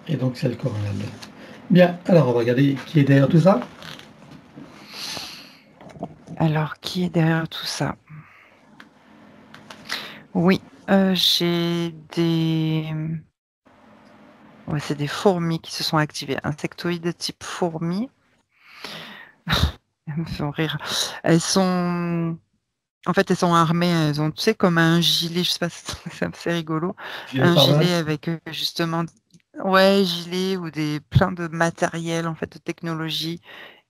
Et donc c'est le coronel. Bien, alors on va regarder qui est derrière tout ça. Alors, qui est derrière tout ça? Oui, j'ai des... Ouais, c'est des fourmis qui se sont activées. Insectoïdes type fourmi. Elles me font rire. Elles sont... En fait, elles sont armées. Elles ont, tu sais, comme un gilet. Je sais pas si c'est assez rigolo. Gilet Un gilet pare-balles. avec justement... Ouais, gilet ou plein de matériel, en fait, de technologie.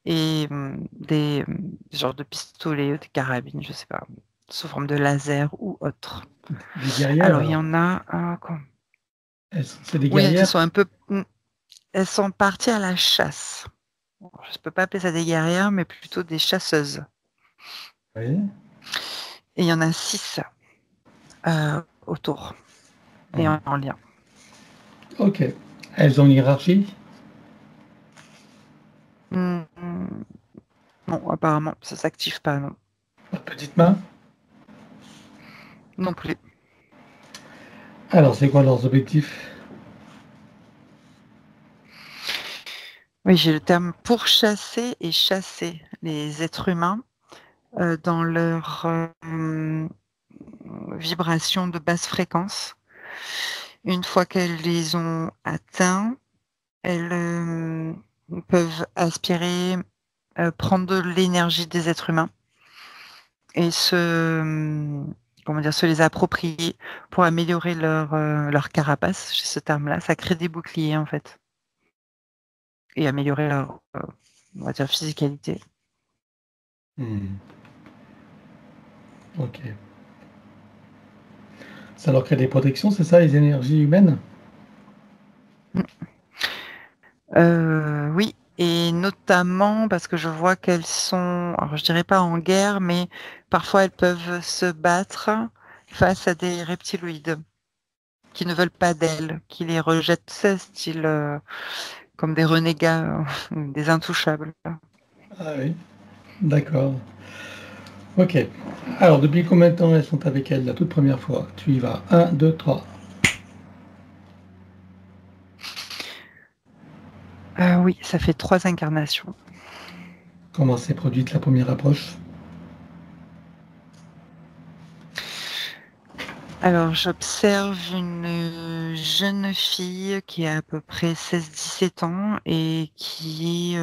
Et des genres de pistolets, des carabines, je sais pas, sous forme de laser ou autre. Des guerrières Alors, il y alors. en a... C'est des Oui, elles guerrières. sont un peu... Elles sont parties à la chasse. Bon, je ne peux pas appeler ça des guerrières, mais plutôt des chasseuses. Oui. Et il y en a 6 autour et Mhm. en lien. Ok. Elles ont une hiérarchie. Hmm, non, apparemment, ça s'active pas, non. Petite main. Non plus. Alors c'est quoi leurs objectifs? Oui, j'ai le terme pourchasser et chasser les êtres humains dans leur vibration de basse fréquence. Une fois qu'elles les ont atteints, elles peuvent aspirer, prendre de l'énergie des êtres humains et comment dire, se les approprier pour améliorer leur carapace. J'ai ce terme-là, ça crée des boucliers en fait et améliorer leur, on va dire, physicalité. Hmm. Ok. Ça leur crée des protections, c'est ça, les énergies humaines? Mmh. Oui, et notamment parce que je vois qu'elles sont, alors je dirais pas en guerre, mais parfois elles peuvent se battre face à des reptiloïdes qui ne veulent pas d'elles, qui les rejettent, tu sais, style, comme des renégats, des intouchables. Ah oui, d'accord. Ok. Alors depuis combien de temps elles sont avec elle la toute première fois? Tu y vas. Un, 2, 3. Oui, ça fait 3 incarnations. Comment s'est produite la première approche? Alors j'observe une, jeune fille qui a à peu près 16-17 ans et qui est,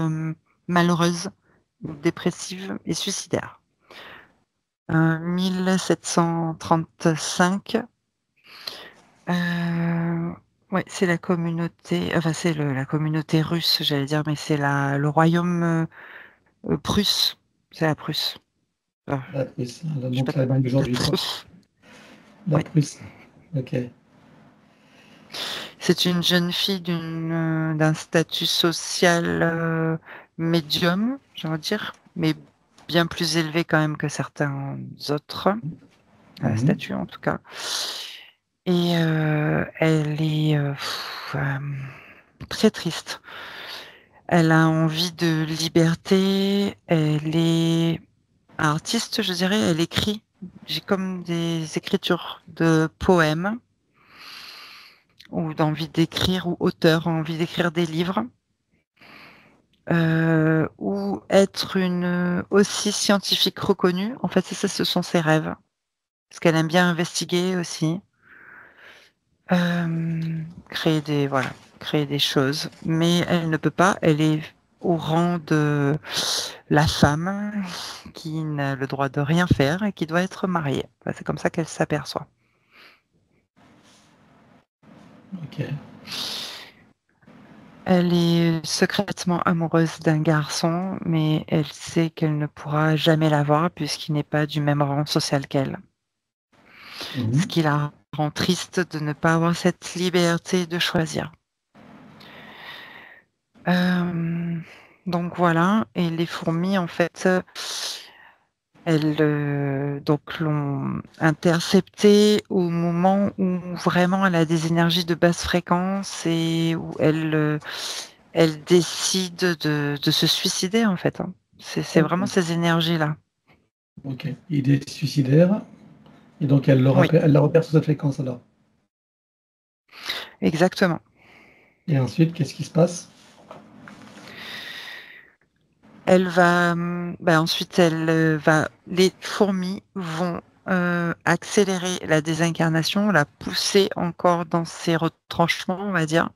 malheureuse, dépressive et suicidaire. 1735. Ouais, c'est la communauté, enfin c'est la communauté russe, j'allais dire, mais c'est le royaume prusse. C'est la Prusse. Ah, La Prusse, hein, je sais donc pas. l'Allemagne d'aujourd'hui, quoi. La Ouais. Prusse. Ok. C'est une jeune fille d'un statut social médium, j'ai envie de dire, mais bien plus élevé quand même que certains autres, Mhm. statuts en tout cas. Et elle est très triste. Elle a envie de liberté. Elle est artiste, je dirais. Elle écrit. J'ai comme des écritures de poèmes ou d'envie d'écrire ou auteur, envie d'écrire des livres. Ou être une aussi scientifique reconnue. En fait, c'est ça, ce sont ses rêves. Parce qu'elle aime bien investiguer aussi. Créer des choses, mais elle ne peut pas. Elle est au rang de la femme qui n'a le droit de rien faire et qui doit être mariée. Enfin, c'est comme ça qu'elle s'aperçoit. Ok. Elle est secrètement amoureuse d'un garçon, mais elle sait qu'elle ne pourra jamais l'avoir puisqu'il n'est pas du même rang social qu'elle. Ce Mhm. qui la rend triste de ne pas avoir cette liberté de choisir. Euh, donc voilà, et les fourmis, en fait, elles donc l'ont interceptée au moment où vraiment elle a des énergies de basse fréquence et où elle décide de se suicider, en fait, hein. C'est vraiment Ok. ces énergies-là. Ok. Idée suicidaire. Et donc Oui, elle la repère sur cette fréquence alors. exactement. Et ensuite, qu'est-ce qui se passe? Elle va, ensuite, les fourmis vont accélérer la désincarnation, la pousser encore dans ses retranchements, on va dire.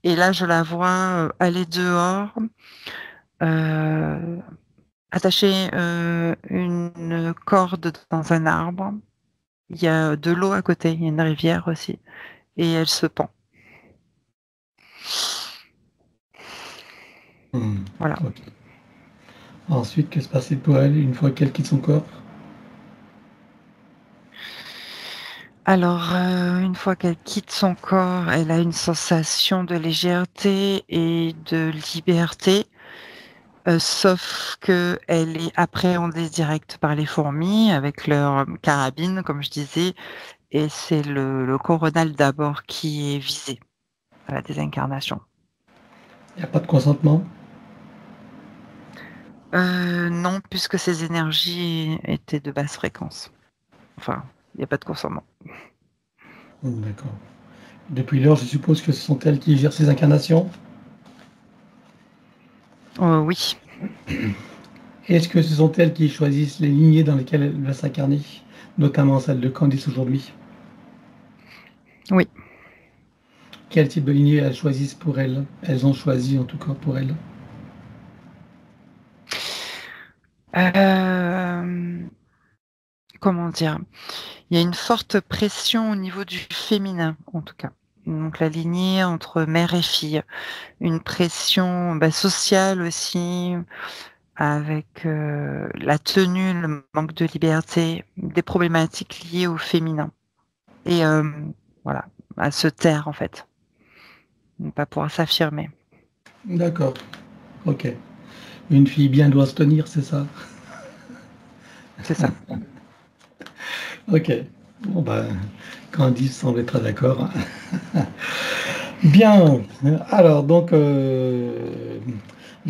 Et là, je la vois aller dehors, attacher une corde dans un arbre. Il y a de l'eau à côté, il y a une rivière aussi, et elle se pend. Voilà. Ok. Ensuite, que se passe-t-il pour elle une fois qu'elle quitte son corps? Alors, une fois qu'elle quitte son corps, elle a une sensation de légèreté et de liberté, sauf qu'elle est appréhendée direct par les fourmis avec leurs carabines, comme je disais, et c'est le coronal d'abord qui est visé à la désincarnation. Il n'y a pas de consentement? Non, puisque ces énergies étaient de basse fréquence. Enfin, il y a pas de consentement. D'accord. Depuis lors, je suppose que ce sont elles qui gèrent ces incarnations? Oui. Est-ce que ce sont elles qui choisissent les lignées dans lesquelles elle va s'incarner, notamment celle de Candice aujourd'hui? Oui. Quel type de lignée elles choisissent pour elles? Elles ont choisi en tout cas pour elles. Comment dire? Il y a une forte pression au niveau du féminin, en tout cas. Donc la lignée entre mère et fille. Une pression, sociale aussi, avec, la tenue, le manque de liberté, des problématiques liées au féminin et voilà, à se taire, en fait. Ne pas pouvoir s'affirmer. D'accord, ok. Une fille bien doit se tenir, c'est ça? C'est ça. Ok. Bon ben, Candice semble être d'accord. Bien. Alors donc, je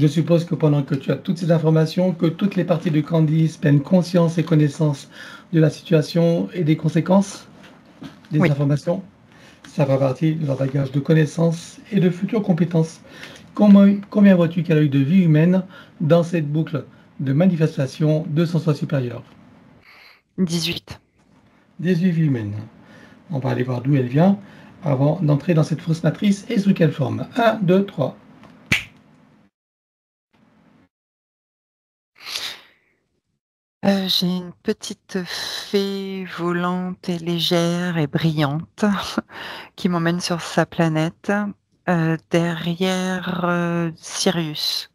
suppose que pendant que tu as toutes ces informations, que toutes les parties de Candice prennent conscience et connaissance de la situation et des conséquences des Oui. informations, ça fait partie de leur bagage de connaissances et de futures compétences. Combien vois-tu qu'elle a eu de vie humaine dans cette boucle de manifestation de son soi supérieur? 18. 18 vies humaines. On va aller voir d'où elle vient avant d'entrer dans cette fausse matrice et sous quelle forme. 1, 2, 3. J'ai une petite fée volante et légère et brillante qui m'emmène sur sa planète, derrière, Sirius.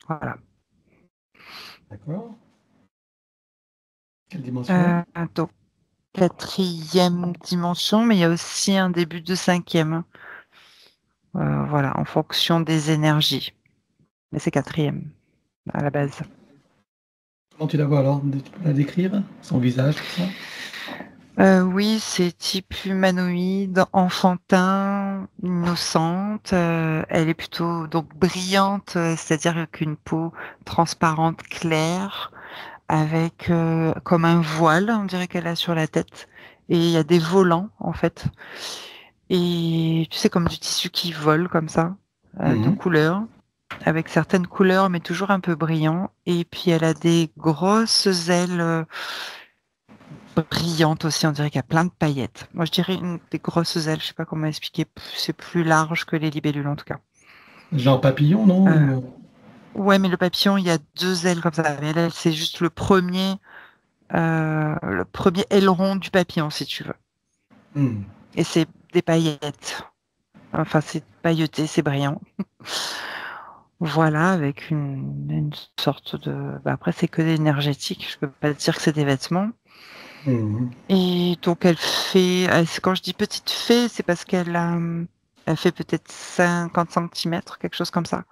Voilà. D'accord. Quelle dimension? Donc 4e dimension, mais il y a aussi un début de 5e. Voilà, en fonction des énergies. Mais c'est 4e à la base. Comment tu la vois alors? Tu peux la décrire? Son visage, tout ça? Oui, c'est type humanoïde, enfantin, innocente, elle est plutôt donc brillante, c'est-à-dire qu'une peau transparente claire avec, comme un voile, on dirait qu'elle a sur la tête et il y a des volants en fait et tu sais comme du tissu qui vole comme ça, de Mhm. couleurs, avec certaines couleurs mais toujours un peu brillant et puis elle a des grosses ailes, brillante aussi, on dirait qu'il y a plein de paillettes. Moi, je dirais une des grosses ailes, je sais pas comment expliquer, c'est plus large que les libellules en tout cas. Genre papillon, non? Heu, ouais, mais le papillon, il y a 2 ailes comme ça, mais elle, c'est juste le premier aileron du papillon, si tu veux Hmm. et c'est des paillettes. Enfin, c'est pailleté, c'est brillant. Voilà, avec une sorte de après c'est que énergétique, je peux pas te dire que c'est des vêtements. Mhm. Et donc quand je dis petite fée, c'est parce elle fait peut-être 50 centimètres, quelque chose comme ça.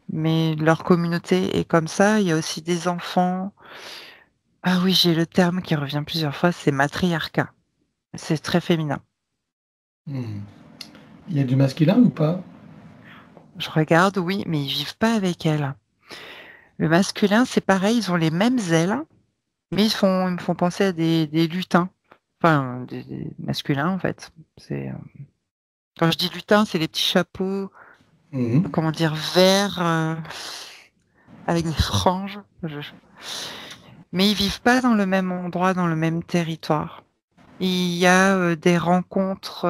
Mais leur communauté est comme ça. Il y a aussi des enfants. Ah oui, j'ai le terme qui revient plusieurs fois, c'est matriarcat. C'est très féminin. Hmm. Il y a du masculin ou pas? Je regarde, oui, mais ils vivent pas avec elle. Le masculin, c'est pareil, ils ont les mêmes ailes, mais ils me font penser à des lutins. Enfin, des masculins en fait. C'est, Quand je dis lutin, c'est les petits chapeaux, Mhm. comment dire, verts, avec des franges. Mais ils vivent pas dans le même endroit, dans le même territoire. Il y a des rencontres,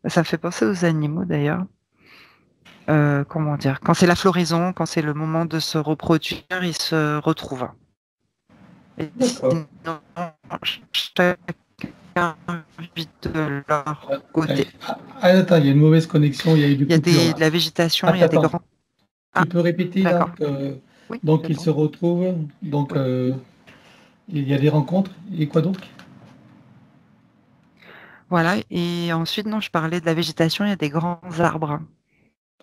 ça me fait penser aux animaux d'ailleurs. Comment dire? Quand c'est la floraison, quand c'est le moment de se reproduire, ils se retrouvent. Et D'accord. sinon, chacun vit de leur Allez. côté. Ah, attends, il y a une mauvaise connexion, il y a eu des Il y a coupures de là. la végétation, il y Attends, a des attends. grands. Tu Ah, peux répéter là d'accord. Oui, donc ils j'attends. se retrouvent, donc Oui. il y a des rencontres et quoi donc? Voilà. Et ensuite, non, je parlais de la végétation, il y a des grands arbres.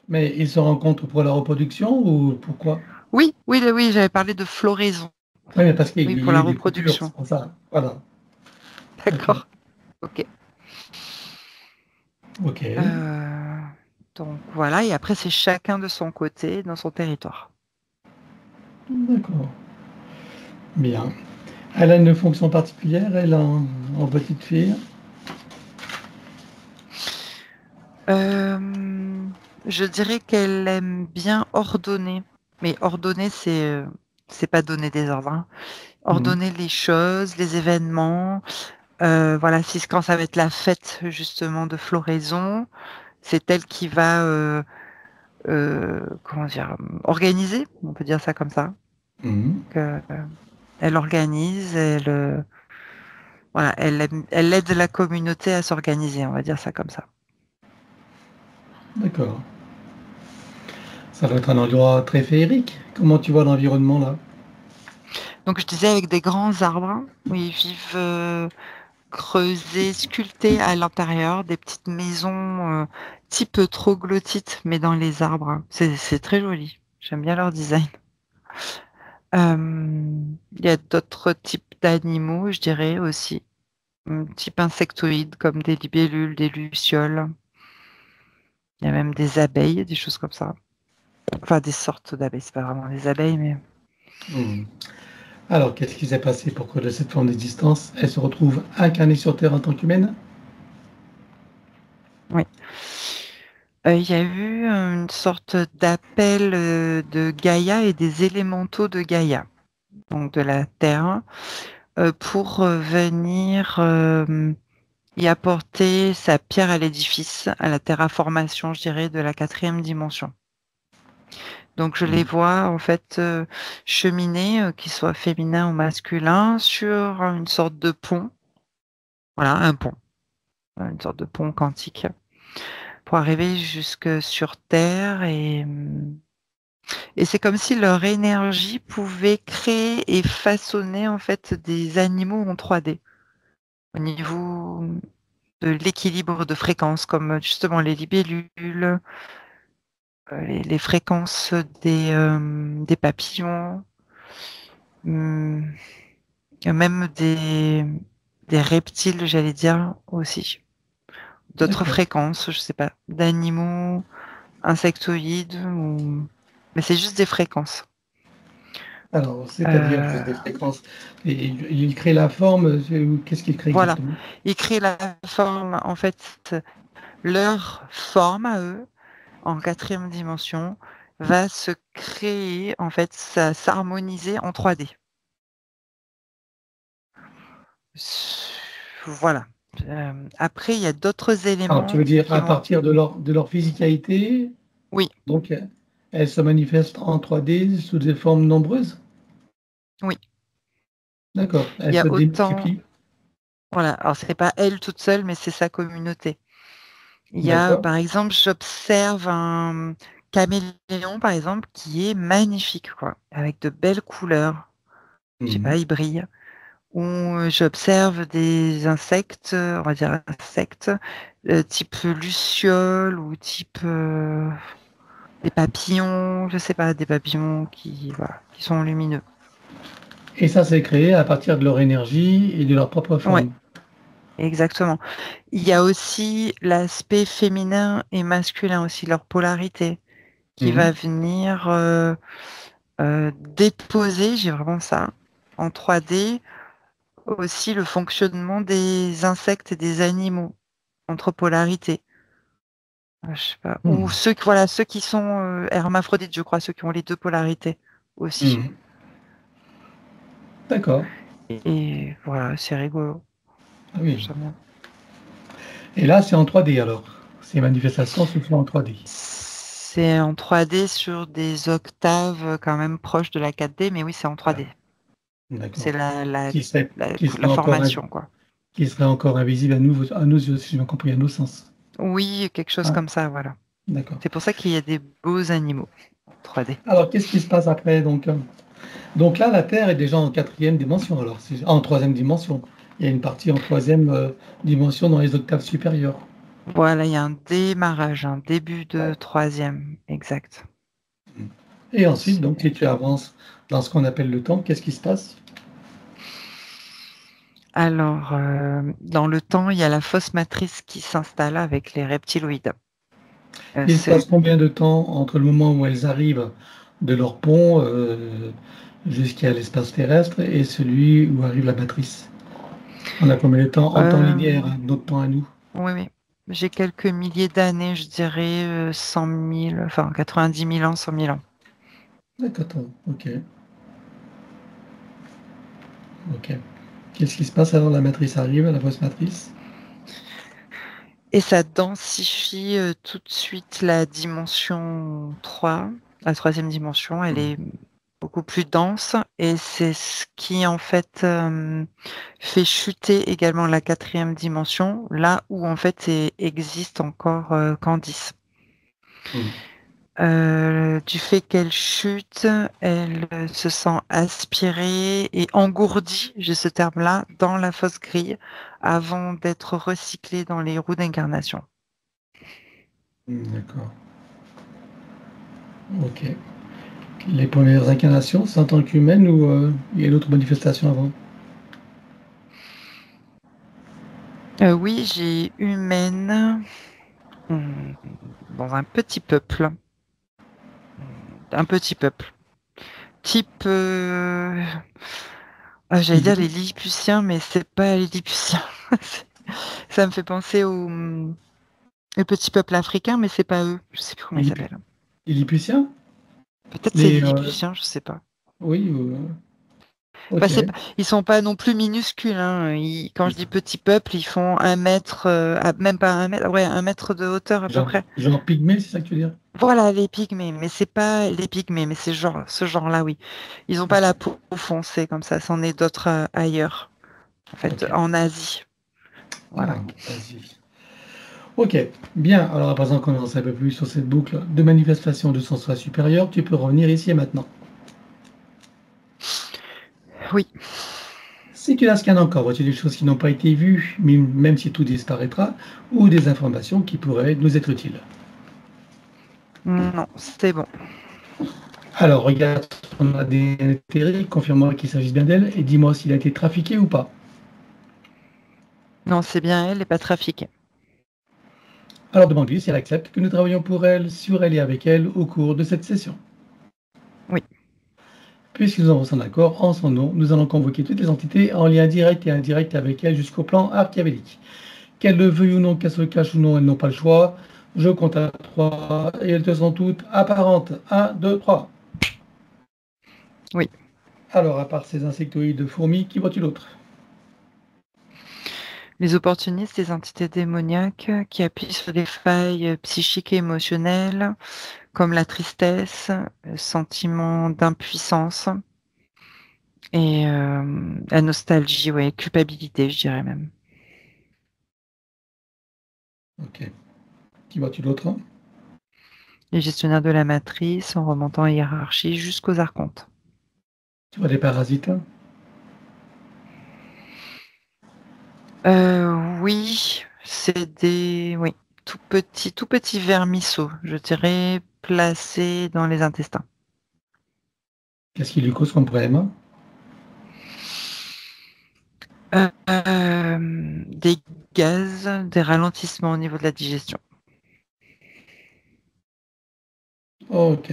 Mais ils se rencontrent pour la reproduction ou pourquoi? Oui, oui, oui, j'avais parlé de floraison. Oui, mais parce qu'il Oui, y pour a la eu des coupures, reproduction. c'est pour ça. Voilà. D'accord. D'accord. Ok. Ok. Euh, donc voilà, et après c'est chacun de son côté, dans son territoire. D'accord. Bien. Elle a une fonction particulière, elle, en petite fille. Euh, je dirais qu'elle aime bien ordonner, mais ordonner c'est pas donner des ordres, hein. Mhm. Ordonner les choses, les événements. Voilà, si quand ça va être la fête justement de floraison, c'est elle qui va comment dire organiser, on peut dire ça comme ça. Mhm. Que, elle organise, voilà, elle aide la communauté à s'organiser, on va dire ça comme ça. D'accord. Ça doit être un endroit très féerique. Comment tu vois l'environnement là? Donc je disais avec des grands arbres où ils vivent creusés, sculptés à l'intérieur, des petites maisons type troglodyte, mais dans les arbres. C'est très joli. J'aime bien leur design. Il y a d'autres types d'animaux, je dirais aussi, type insectoïdes comme des libellules, des lucioles. Il y a même des abeilles, des choses comme ça. Enfin, des sortes d'abeilles, c'est pas vraiment des abeilles, mais Mhm. Alors, qu'est-ce qui s'est passé pour que de cette forme d'existence, elle se retrouve incarnée sur Terre en tant qu'humaine? oui. Il y a eu une sorte d'appel de Gaïa et des élémentaux de Gaïa, donc de la Terre, pour venir y apporter sa pierre à l'édifice, à la terraformation, je dirais, de la quatrième dimension. Donc je les Mhm. vois en fait cheminer, qu'ils soient féminins ou masculins, sur une sorte de pont. Voilà, un pont, une sorte de pont quantique, pour arriver jusque sur Terre et c'est comme si leur énergie pouvait créer et façonner en fait des animaux en 3D au niveau de l'équilibre de fréquences, comme justement les libellules, les fréquences des papillons, hum, même des reptiles, j'allais dire aussi. D'autres D'accord. fréquences, je sais pas, d'animaux, insectoïdes, mais c'est juste des fréquences. Alors, c'est-à-dire juste des Euh, fréquences. Et il crée la forme, qu'est-ce qu'il crée voilà. exactement? Ils créent la forme, en fait, leur forme à eux, en quatrième dimension, va se créer, en fait, s'harmoniser en 3D. Voilà. Après, il y a d'autres Alors, tu veux éléments dire qui à vont. partir de leur physicalité, Oui, donc elles se manifestent en 3D sous des formes nombreuses? oui. D'accord. Il Elles y a se autant. démultiplient? Voilà. Alors, c'est pas elle toute seule, mais c'est sa communauté. Il y a, D'accord. par exemple, j'observe un caméléon, par exemple, qui est magnifique, quoi, avec de belles couleurs. Je sais pas, Mhm. il brille. Ou j'observe des insectes, on va dire insectes, type luciole ou type des papillons, je sais pas, des papillons qui, voilà, qui sont lumineux. Et ça s'est créé à partir de leur énergie et de leur propre Ouais, forme. exactement. Il y a aussi l'aspect féminin et masculin aussi, leur polarité, qui va Mhm. venir déposer, j'ai vraiment ça, en 3D, aussi le fonctionnement des insectes et des animaux. entre polarités. Je sais pas. Hmm. Ou ceux qui sont hermaphrodites, je crois, ceux qui ont les deux polarités aussi. Hmm. D'accord. Et voilà, c'est rigolo. Ah oui. J'aime bien. Et là, c'est en 3D alors. Ces manifestations se font en 3D. C'est en 3D sur des octaves quand même proches de la 4D, mais oui, c'est en Ah, 3D. C'est d'accord. la, la, Qui serait, la, qui serait la encore, formation, quoi. qui serait encore invisible à nos yeux, si j'ai bien compris, à nos sens. Oui, quelque chose Ah, comme ça, voilà. d'accord. C'est pour ça qu'il y a des beaux animaux en 3D. Alors, qu'est-ce qui se passe après donc là, la Terre est déjà en quatrième dimension, alors, en troisième dimension. Il y a une partie en troisième dimension dans les octaves supérieures. Voilà, il y a un démarrage, un début de Ouais. troisième, exact. Et ensuite, donc, C'est- si tu avances dans ce qu'on appelle le temps, qu'est-ce qui se passe? Alors, dans le temps, il y a la fausse matrice qui s'installe avec les reptiloïdes. Il se passe combien de temps entre le moment où elles arrivent de leur pont jusqu'à l'espace terrestre et celui où arrive la matrice? On a combien de temps en temps linéaire, Euh, hein, notre temps à nous? oui, oui. J'ai quelques milliers d'années, je dirais 100 000, enfin 90 000 ans, 100 000 ans. D'accord, ok. Ok. Qu'est-ce qui se passe alors la matrice arrive, la fausse matrice? Et ça densifie tout de suite la dimension 3, la troisième dimension, elle est beaucoup plus dense et c'est ce qui en fait fait chuter également la quatrième dimension, là où en fait existe encore Candice. Hmm. Du fait qu'elle chute, elle se sent aspirée et engourdie, j'ai ce terme-là, dans la fausse grille avant d'être recyclée dans les roues d'incarnation. D'accord. Ok. Les premières incarnations, c'est en tant qu'humaine ou il y a d'autres manifestations avant? Oui, j'ai humaine hmm, dans un petit peuple, type, j'allais dire les Idiots. Lilliputiens, mais c'est pas les Lilliputiens. Ça me fait penser au petit peuple africain, mais c'est pas eux. Je sais plus comment Les ils Lipu- s'appellent. les Lilliputiens? Peut-être c'est les Les, Lilliputiens, je sais pas. oui, Bah, ok. ils sont pas non plus minuscules, hein. Quand je dis petit peuple, ils font 1 mètre, même pas 1 mètre, ouais, 1 mètre de hauteur à peu près. Genre pygmée, c'est ça que tu veux dire? Voilà, les pygmées, mais c'est pas les pygmées, mais c'est ce genre-là, oui. Ils ont pas Ok. la peau foncée comme ça, c'en est d'autres ailleurs, en fait, Ok. en Asie. Voilà. Ah, vas-y. Ok, bien. Alors à présent qu'on en sait un peu plus sur cette boucle de manifestation de son soi supérieur, tu peux revenir ici et maintenant. Oui. Si tu la scannes encore, vois-tu des choses qui n'ont pas été vues, même si tout disparaîtra, ou des informations qui pourraient nous être utiles? Non, c'est bon. Alors regarde ton ADN éthérique, confirme-moi qu'il s'agisse bien d'elle, et dis-moi s'il a été trafiqué ou pas. Non, c'est bien elle et pas trafiquée. Alors demande-lui si elle accepte que nous travaillions pour elle, sur elle et avec elle au cours de cette session. Oui. Puisque nous avons son accord en son nom, nous allons convoquer toutes les entités en lien direct et indirect avec elle jusqu'au plan archiavélique. Qu'elles le veuillent ou non, qu'elles se le cachent ou non, elles n'ont pas le choix. Je compte à 3 et elles te sont toutes apparentes. 1, 2, 3. Oui. Alors, à part ces insectoïdes de fourmis, qui vois-tu d'autre? Les opportunistes, les entités démoniaques qui appuient sur des failles psychiques et émotionnelles, comme la tristesse, le sentiment d'impuissance et la nostalgie, ouais, culpabilité, je dirais même. Ok. Qui vois-tu d'autre? Les gestionnaires de la matrice en remontant en hiérarchie jusqu'aux archontes. Tu vois des parasites? Oui, c'est oui, tout petits vermisseaux, je dirais, placés dans les intestins. Qu'est-ce qui lui cause comme problème? Des gaz, des ralentissements au niveau de la digestion. Ok.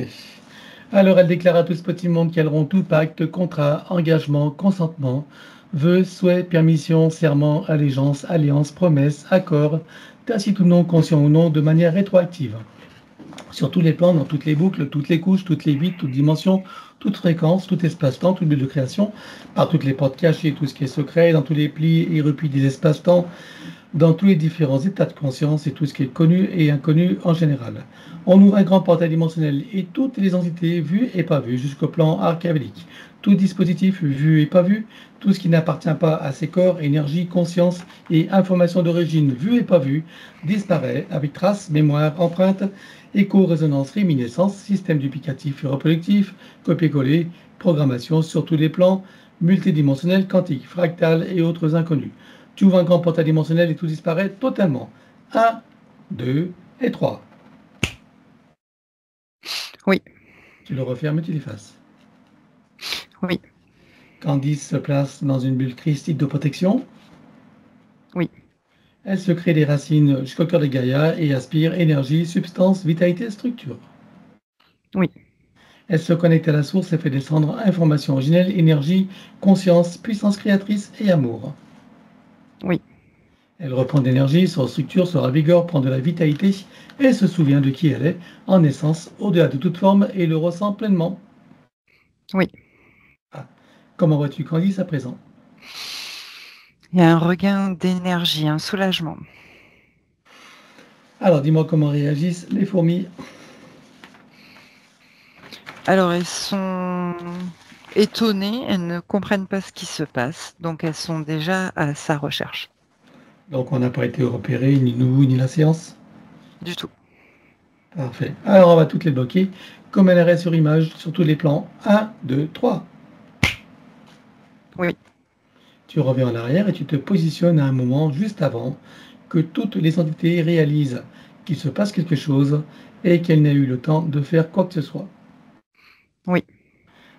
Alors, elle déclare à tout ce petit monde qu'elles auront tout pacte, contrat, engagement, consentement, vœux, souhaits, permission, serment, allégeance, alliance, promesse, accord, tacite ou non, conscient ou non, de manière rétroactive. Sur tous les plans, dans toutes les boucles, toutes les couches, toutes les bits, toutes dimensions, toute fréquence, tout espace-temps, toute bulle de création, par toutes les portes cachées, tout ce qui est secret, dans tous les plis et replis des espaces-temps, dans tous les différents états de conscience et tout ce qui est connu et inconnu en général. On ouvre un grand portail dimensionnel et toutes les entités vues et pas vues jusqu'au plan archéologique. Tout dispositif vu et pas vu, tout ce qui n'appartient pas à ces corps, énergie, conscience et information d'origine vue et pas vue, disparaît avec traces, mémoire, empreinte, écho, résonance, réminiscence, système duplicatif et reproductif, copier-coller, programmation sur tous les plans, multidimensionnel, quantique, fractal et autres inconnus. Tu ouvres un grand portail dimensionnel et tout disparaît totalement. 1, 2 et 3. Oui. Tu le refermes et tu l'effaces. Oui. Candice se place dans une bulle christique de protection. Oui. Elle se crée des racines jusqu'au cœur de Gaïa et aspire énergie, substance, vitalité, structure. Oui. Elle se connecte à la source et fait descendre information originelle, énergie, conscience, puissance créatrice et amour. Oui. Elle reprend de l'énergie, se restructure, se ravigore, prend de la vitalité et se souvient de qui elle est, en essence, au-delà de toute forme, et le ressent pleinement. Oui. Ah. Comment vois-tu Candice à présent? Il y a un regain d'énergie, un soulagement. Alors dis-moi comment réagissent les fourmis. Alors, elles sont étonnées, elles ne comprennent pas ce qui se passe, donc elles sont déjà à sa recherche. Donc on n'a pas été repéré, ni nous, ni la séance? Du tout. Parfait. Alors on va toutes les bloquer, comme elle reste sur image, sur tous les plans. 1, 2, 3. Oui. Tu reviens en arrière et tu te positionnes à un moment juste avant que toutes les entités réalisent qu'il se passe quelque chose et qu'elles n'aient eu le temps de faire quoi que ce soit. Oui.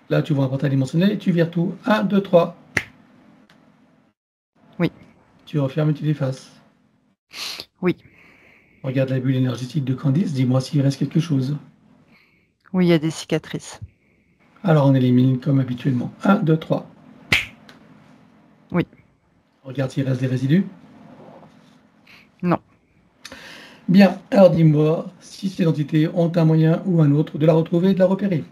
Là, tu vois un portail dimensionnel et tu vires tout. 1, 2, 3. Oui. Tu refermes et tu l'effaces. Oui. Regarde la bulle énergétique de Candice, dis-moi s'il reste quelque chose. Oui, il y a des cicatrices. Alors on élimine comme habituellement. 1, 2, 3. Oui. Regarde s'il reste des résidus. Non. Bien, alors dis-moi si ces entités ont un moyen ou un autre de la retrouver et de la repérer.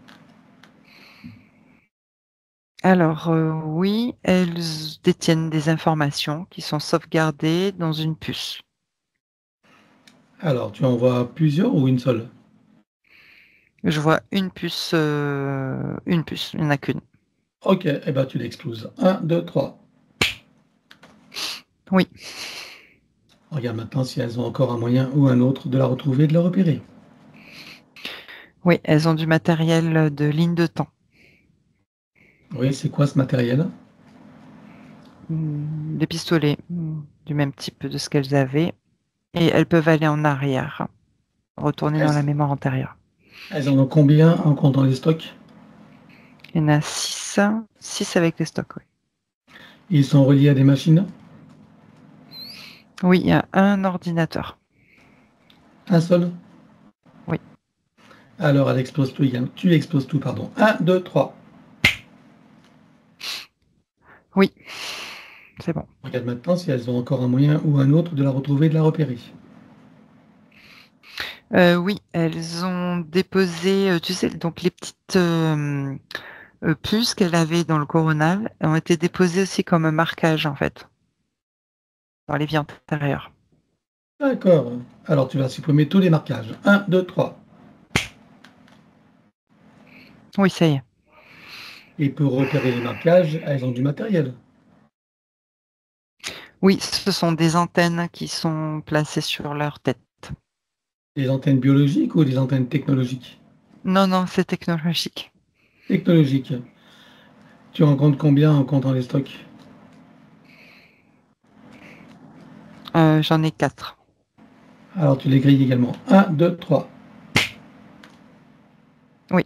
Alors, oui, elles détiennent des informations qui sont sauvegardées dans une puce. Alors, tu en vois plusieurs ou une seule? Je vois une puce, il n'y en a qu'une. Ok, eh ben tu l'exploses. 1, 2, 3. Oui. Regarde maintenant si elles ont encore un moyen ou un autre de la retrouver et de la repérer. Oui, elles ont du matériel de ligne de temps. Oui, c'est quoi ce matériel? Des pistolets, du même type de ce qu'elles avaient et elles peuvent aller en arrière, retourner dans la Elles, mémoire antérieure. elles en ont combien en comptant les stocks? Il y en a 6, 6 avec les stocks, oui. Ils sont reliés à des machines? Oui, il y a un ordinateur. Un seul? Oui. Alors, elle explose tout également. Tu exploses tout, pardon. 1, 2, 3. Oui, c'est bon. Regarde maintenant si elles ont encore un moyen ou un autre de la retrouver et de la repérer. Oui, elles ont déposé, tu sais, donc les petites, puces qu'elle avait dans le coronal ont été déposées aussi comme un marquage, en fait, dans les vies antérieures. D'accord. Alors, tu vas supprimer tous les marquages. 1, 2, 3. Oui, ça y est. Et pour repérer les marquages, elles ont du matériel. Oui, ce sont des antennes qui sont placées sur leur tête. Des antennes biologiques ou des antennes technologiques? Non, non, c'est technologique. Technologiques. Tu en comptes combien en comptant les stocks? J'en ai 4. Alors, tu les grilles également. 1, 2, 3. Oui.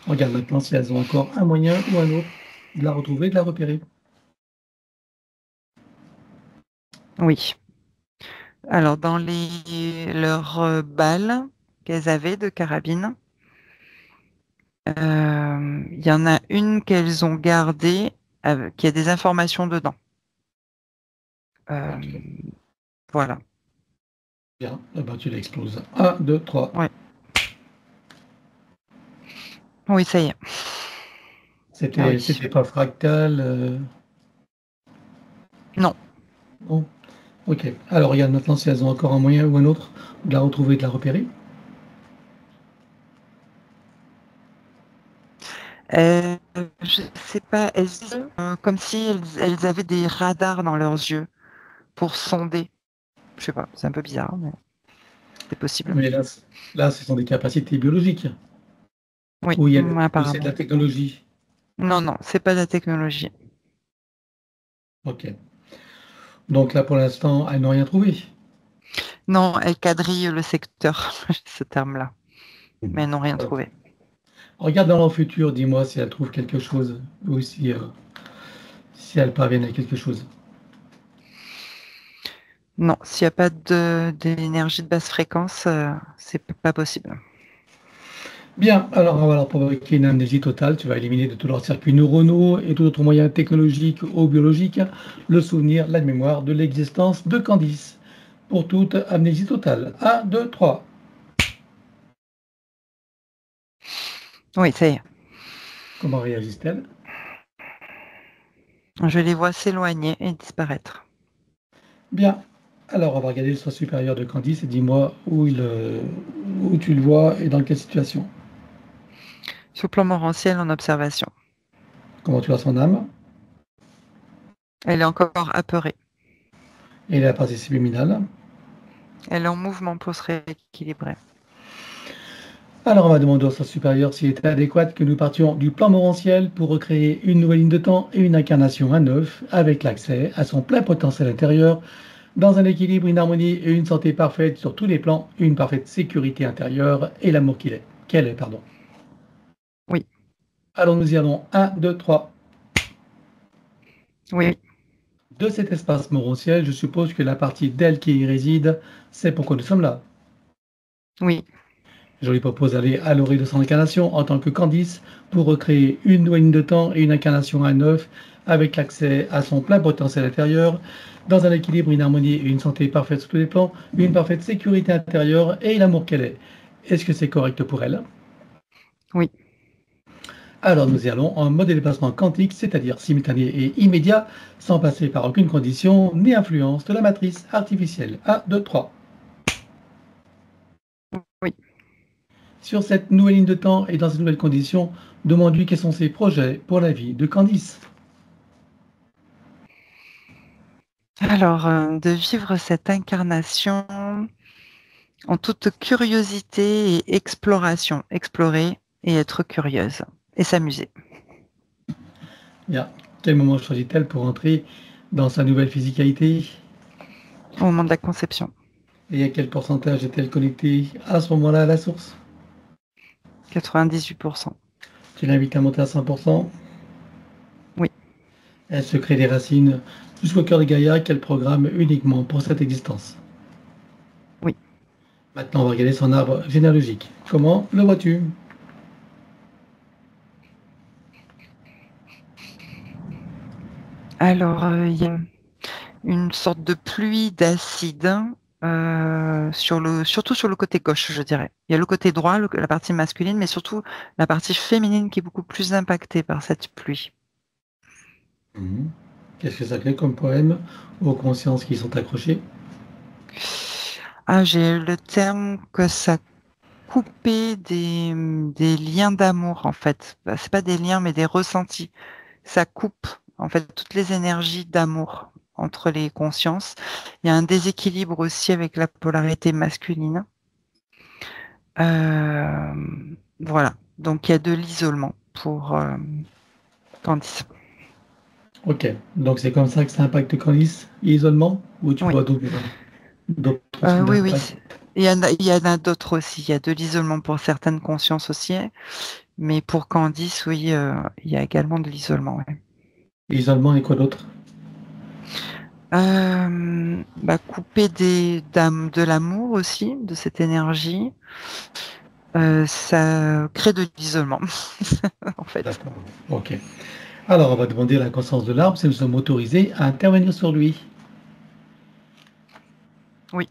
Regarde maintenant si elles ont encore un moyen ou un autre de la retrouver, de la repérer. Oui. Alors dans leurs, balles qu'elles avaient de carabine, il y en a une qu'elles ont gardée, qui a des informations dedans. OK. Voilà. Bien, eh ben, tu l'exploses. 1, 2, 3. Ouais. Oui, ça y est. Ah oui. C'était pas fractal. Non. Bon. Ok. Alors, regarde maintenant si elles ont encore un moyen ou un autre de la retrouver et de la repérer. Je sais pas, comme si elles avaient des radars dans leurs yeux pour sonder. Je sais pas, c'est un peu bizarre, mais c'est possible. Mais là, ce sont des capacités biologiques. Oui, Ou ou c'est de apparemment. la technologie. Non, non, c'est pas de la technologie. Ok. Donc là, pour l'instant, elles n'ont rien trouvé. Non, elles quadrillent le secteur, ce terme-là, mais elles n'ont rien Ok. trouvé. Regarde dans leur futur, dis-moi si elles trouvent quelque chose ou si elles parviennent à quelque chose. Non, s'il n'y a pas d'énergie de basse fréquence, c'est pas possible. Bien, alors on va leur provoquer une amnésie totale. Tu vas éliminer de tous leurs circuits neuronaux et tout autre moyen technologique ou biologique le souvenir, la mémoire de l'existence de Candice. Pour toute amnésie totale. 1, 2, 3. Oui, ça y est. Comment réagissent-elles? Je les vois s'éloigner et disparaître. Bien. Alors, on va regarder le soi supérieur de Candice et dis-moi où tu le vois et dans quelle situation. Sur le plan morantiel, en observation. Comment tu vois son âme Elle est encore apeurée. et la partie subliminale. Elle est en mouvement pour se rééquilibrer. Alors, on va demander au soi supérieur s'il est adéquat que nous partions du plan morantiel pour recréer une nouvelle ligne de temps et une incarnation à neuf avec l'accès à son plein potentiel intérieur dans un équilibre, une harmonie et une santé parfaite sur tous les plans, une parfaite sécurité intérieure et l'amour qu'elle est, pardon. Oui, Alors nous y allons. 1, 2, 3. oui, De cet espace morontiel, je suppose que la partie d'elle qui y réside, c'est pourquoi nous sommes là. oui, Je lui propose d'aller à l'orée de son incarnation en tant que Candice pour recréer une nouvelle ligne de temps et une incarnation à neuf avec l'accès à son plein potentiel intérieur dans un équilibre, une harmonie et une santé parfaite sur tous les plans, une parfaite sécurité intérieure et l'amour qu'elle est. Est-ce que c'est correct pour elle? oui. Alors nous y allons en mode déplacement quantique, c'est-à-dire simultané et immédiat, sans passer par aucune condition ni influence de la matrice artificielle. 1, 2, 3. Oui. Sur cette nouvelle ligne de temps et dans ces nouvelles conditions, demande-lui quels sont ses projets pour la vie de Candice. Alors, de vivre cette incarnation en toute curiosité et exploration. Explorer et être curieuse et s'amuser. Bien. Quel moment choisit-elle pour entrer dans sa nouvelle physicalité Au moment de la conception. et à quel pourcentage est-elle connectée à ce moment-là à la source? 98%. Tu l'invites à monter à 100%. Oui. Elle se crée des racines jusqu'au cœur de Gaïa qu'elle programme uniquement pour cette existence. Oui. Maintenant, on va regarder son arbre généalogique. Comment le vois-tu? Alors, il y a une sorte de pluie d'acide, surtout sur le côté gauche, je dirais. Il y a le côté droit, la partie masculine, mais surtout la partie féminine qui est beaucoup plus impactée par cette pluie. Mhm. Qu'est-ce que ça crée comme poème aux consciences qui sont accrochées? Ah, j'ai le terme que ça coupait des liens d'amour, en fait. Bah, c'est pas des liens, mais des ressentis. Ça coupe, en fait, toutes les énergies d'amour entre les consciences. Il y a un déséquilibre aussi avec la polarité masculine. Voilà. Donc il y a de l'isolement pour Candice. Ok, donc c'est comme ça que ça impacte Candice, l'isolement, ou tu Oui, vois d'autres types oui, oui. d'impact? Il y en a d'autres aussi. Il y a de l'isolement pour certaines consciences aussi, mais pour Candice, oui, il y a également de l'isolement. Ouais. L'isolement et quoi d'autre? Bah, couper de l'amour aussi, de cette énergie, ça crée de l'isolement, en fait. D'accord, ok. Alors on va demander à la conscience de l'arbre si nous sommes autorisés à intervenir sur lui. Oui.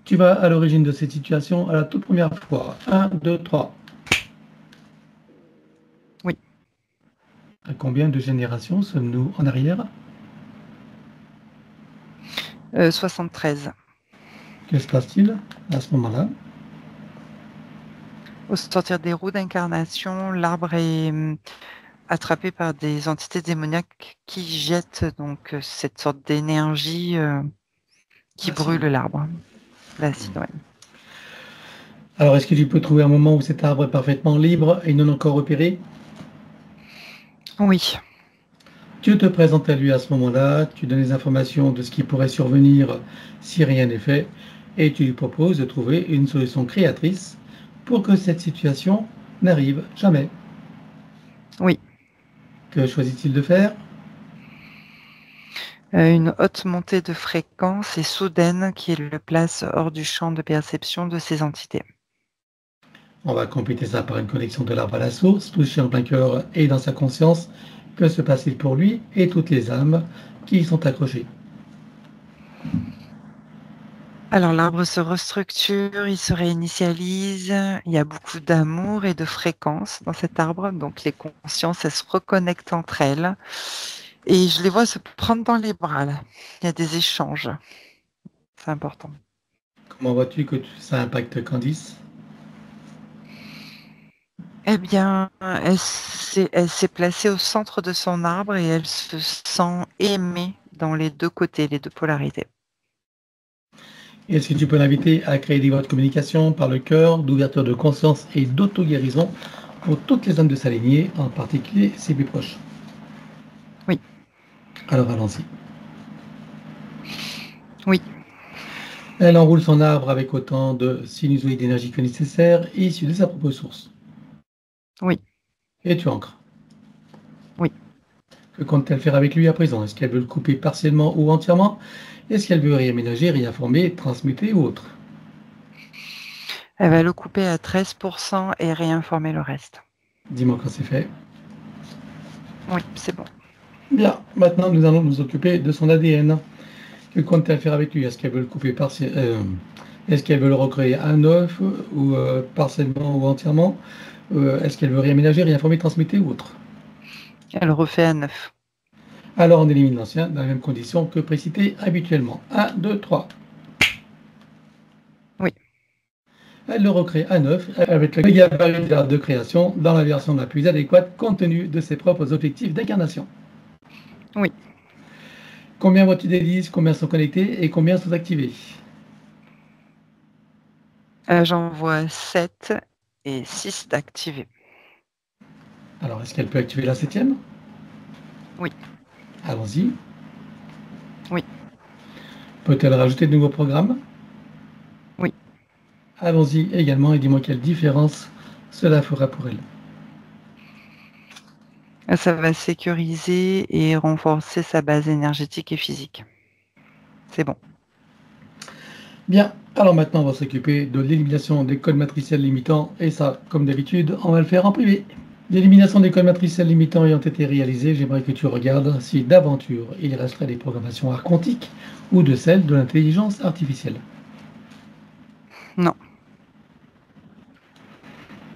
Tu vas à l'origine de cette situation à la toute première fois. 1, 2, 3. Oui. À combien de générations sommes-nous en arrière? 73. Que se passe-t-il à ce moment-là? Au sortir des roues d'incarnation, l'arbre est attrapé par des entités démoniaques qui jettent donc cette sorte d'énergie qui brûle l'arbre. L'acide, ouais. Alors, est-ce que tu peux trouver un moment où cet arbre est parfaitement libre et non encore repéré? Oui. Tu te présentes à lui à ce moment-là, tu donnes les informations de ce qui pourrait survenir si rien n'est fait, et tu lui proposes de trouver une solution créatrice pour que cette situation n'arrive jamais. Oui. Que choisit-il de faire? Une haute montée de fréquence et soudaine qui le place hors du champ de perception de ces entités. On va compléter ça par une connexion de l'arbre à la source, touché en plein cœur et dans sa conscience. Que se passe-t-il pour lui et toutes les âmes qui y sont accrochées? Alors l'arbre se restructure, il se réinitialise, il y a beaucoup d'amour et de fréquence dans cet arbre, donc les consciences, elles se reconnectent entre elles et je les vois se prendre dans les bras là. Il y a des échanges, c'est important. Comment vois-tu que ça impacte Candice? Eh bien, elle s'est placée au centre de son arbre et elle se sent aimée dans les 2 côtés, les 2 polarités. Est-ce que tu peux l'inviter à créer des voies de communication par le cœur, d'ouverture de conscience et d'auto-guérison pour toutes les âmes de sa lignée, en particulier ses plus proches? Oui. Alors allons-y. Oui. Elle enroule son arbre avec autant de sinusoïdes d'énergie que nécessaire, issus de sa propre source. Oui. Et tu ancres. Oui. Que compte-t-elle faire avec lui à présent? Est-ce qu'elle veut le couper partiellement ou entièrement? Est-ce qu'elle veut réaménager, réinformer, transmuter ou autre? Elle va le couper à 13 et réinformer le reste. Dis-moi quand c'est fait. Oui, c'est bon. Bien, maintenant nous allons nous occuper de son ADN. Que compte-t-elle faire avec lui? Est-ce qu'elle veut le couper est-ce qu'elle veut le recréer à neuf ou partiellement ou entièrement? Est-ce qu'elle veut réaménager, réinformer, transmuter ou autre? Elle refait à 9. Alors on élimine l'ancien dans les mêmes conditions que précité habituellement. 1, 2, 3. Oui. Elle le recrée à neuf avec le gabarit de création dans la version la plus adéquate compte tenu de ses propres objectifs d'incarnation. Oui. Combien vois-tu d'hélices? Combien sont connectés et combien sont activés? J'en vois 7 et 6 d'activés. Alors est-ce qu'elle peut activer la septième? Oui. Allons-y. Oui. Peut-elle rajouter de nouveaux programmes? Oui. Allons-y également et dis-moi quelle différence cela fera pour elle. Ça va sécuriser et renforcer sa base énergétique et physique. C'est bon. Bien, alors maintenant on va s'occuper de l'élimination des codes matriciels limitants et ça, comme d'habitude, on va le faire en privé. L'élimination des codes matriciels limitants ayant été réalisée, j'aimerais que tu regardes si d'aventure il resterait des programmations archontiques ou de celles de l'intelligence artificielle. Non.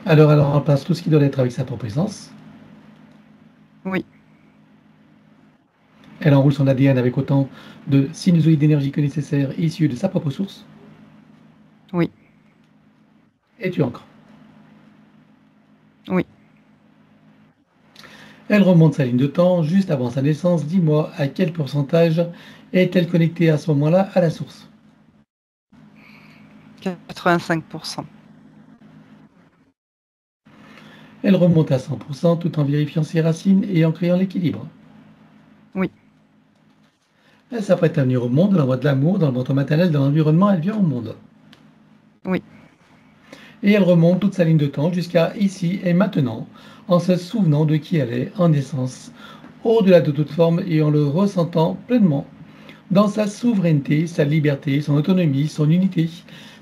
Alors elle remplace tout ce qui doit être avec sa propre essence. Oui. Elle enroule son ADN avec autant de sinusoïdes d'énergie que nécessaire issus de sa propre source. Oui. Et tu ancres. Oui. Elle remonte sa ligne de temps juste avant sa naissance. Dis-moi à quel pourcentage est-elle connectée à ce moment-là à la source? 85%. Elle remonte à 100% tout en vérifiant ses racines et en créant l'équilibre. Oui. Elle s'apprête à venir au monde, elle envoie de l'amour dans le ventre maternel, dans l'environnement, elle vient au monde. Oui. Et elle remonte toute sa ligne de temps jusqu'à ici et maintenant, en se souvenant de qui elle est en essence, au-delà de toute forme et en le ressentant pleinement, dans sa souveraineté, sa liberté, son autonomie, son unité,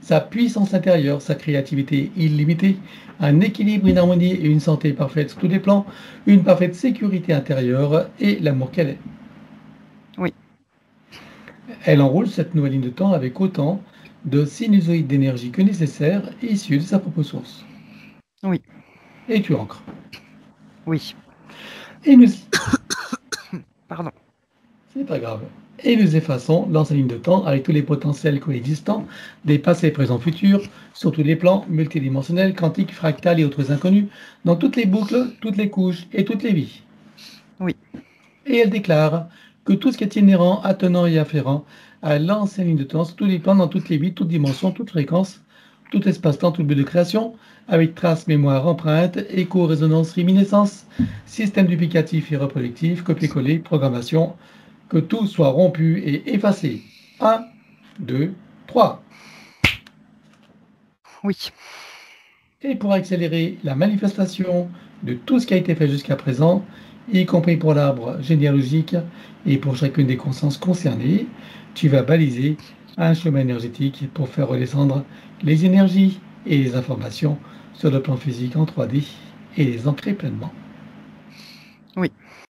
sa puissance intérieure, sa créativité illimitée, un équilibre, une harmonie et une santé parfaite sur tous les plans, une parfaite sécurité intérieure et l'amour qu'elle est. Oui. Elle enroule cette nouvelle ligne de temps avec autant de sinusoïdes d'énergie que nécessaire issus de sa propre source. Oui. Et tu ancres. Oui. Et nous... Pardon. C'est pas grave. Et nous effaçons l'ancienne ligne de temps avec tous les potentiels coexistants des passés, présents, futurs, sur tous les plans multidimensionnels, quantiques, fractales et autres inconnus, dans toutes les boucles, toutes les couches et toutes les vies. Oui. Et elle déclare que tout ce qui est inhérent, attenant et afférent à l'ancienne ligne de temps, sur tous les plans, dans toutes les vies, toutes dimensions, toutes fréquences, tout espace-temps, tout but de création, avec traces, mémoire, empreinte, écho, résonance, réminiscence, système duplicatif et reproductif, copier-coller, programmation, que tout soit rompu et effacé. 1, 2, 3. Oui. Et pour accélérer la manifestation de tout ce qui a été fait jusqu'à présent, y compris pour l'arbre généalogique et pour chacune des consciences concernées, tu vas baliser un chemin énergétique pour faire redescendre les énergies et les informations sur le plan physique en 3D et les ancrer pleinement. Oui.